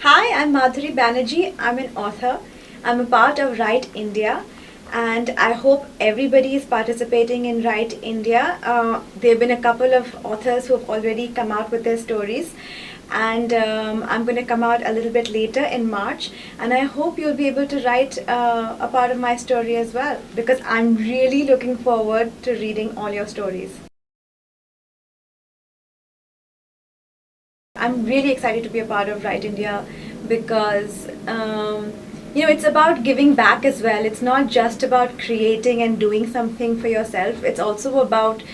Hi, I'm Madhuri Banerjee. I'm an author. I'm a part of Write India, and I hope everybody is participating in Write India. There have been a couple of authors who have already come out with their stories, and I'm going to come out a little bit later in March. And I hope you'll be able to write a part of my story as well, because I'm really looking forward to reading all your stories. I'm really excited to be a part of Write India because it's about giving back as well. It's not just about creating and doing something for yourself. It's also about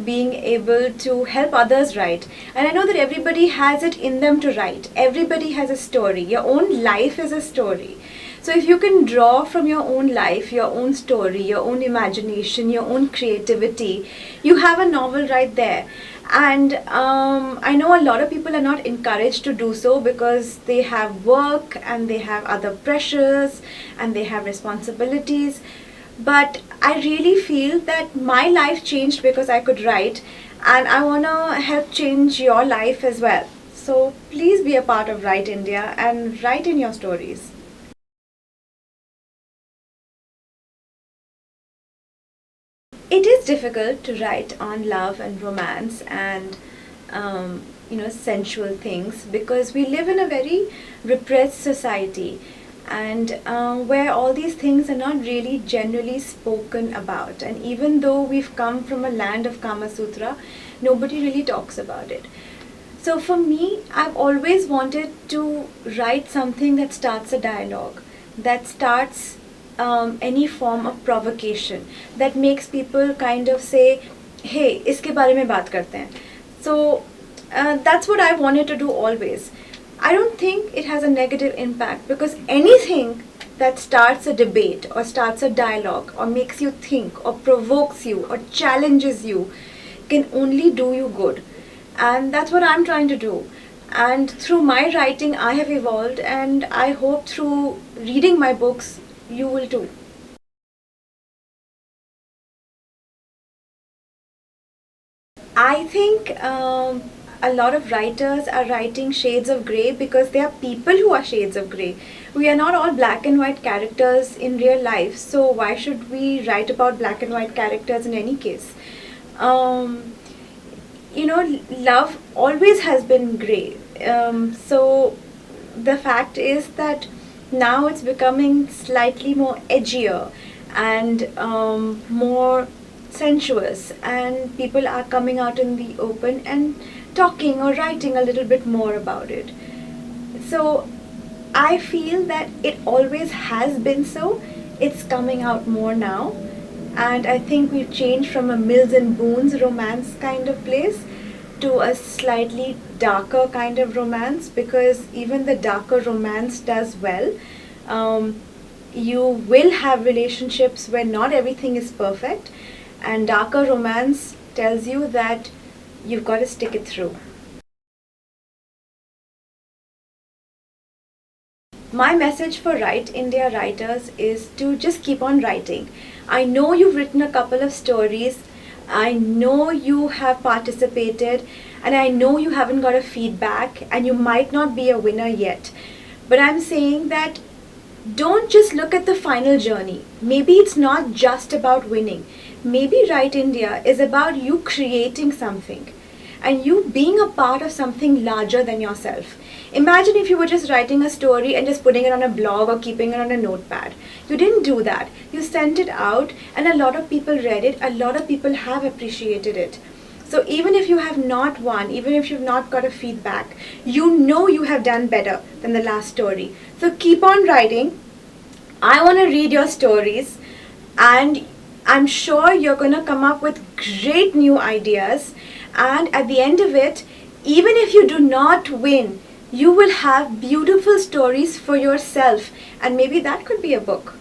being able to help others write. And I know that everybody has it in them to write. Everybody has a story. Your own life is a story. So if you can draw from your own life, your own story, your own imagination, your own creativity, you have a novel right there. And I know a lot of people are not encouraged to do so because they have work and they have other pressures and they have responsibilities. But I really feel that my life changed because I could write, and I want to help change your life as well. So please be a part of Write India and write in your stories. It is difficult to write on love and romance and sensual things because we live in a very repressed society, and where all these things are not really generally spoken about. And even though we've come from a land of Kama Sutra, nobody really talks about it. So for me, I've always wanted to write something that starts a dialogue, that starts any form of provocation, that makes people kind of say, hey, इसके बारे में बात करते हैं. So that's what I wanted to do always. I don't think it has a negative impact because anything that starts a debate or starts a dialogue or makes you think or provokes you or challenges you can only do you good. And that's what I'm trying to do. And through my writing, I have evolved, and I hope through reading my books, you will too. I think a lot of writers are writing shades of grey because they are people who are shades of grey. We are not all black and white characters in real life, so why should we write about black and white characters in any case? Um, Love always has been grey. So the fact is that now it's becoming slightly more edgier and more sensuous, and people are coming out in the open and talking or writing a little bit more about it. So I feel that it always has been so. It's coming out more now, and I think we've changed from a Mills and Boons romance kind of place to a slightly darker kind of romance, because even the darker romance does well. You will have relationships where not everything is perfect, and darker romance tells you that you've got to stick it through. My message for Write India writers is to just keep on writing. I know you've written a couple of stories, I know you have participated, and I know you haven't got a feedback, and you might not be a winner yet. But I'm saying that don't just look at the final journey. Maybe it's not just about winning. Maybe Write India is about you creating something and you being a part of something larger than yourself. Imagine if you were just writing a story and just putting it on a blog or keeping it on a notepad. You didn't do that. You sent it out, and a lot of people read it. A lot of people have appreciated it. So even if you have not won, even if you've not got a feedback, you know you have done better than the last story. So keep on writing. I want to read your stories, and I'm sure you're going to come up with great new ideas. And at the end of it, even if you do not win, you will have beautiful stories for yourself, and maybe that could be a book.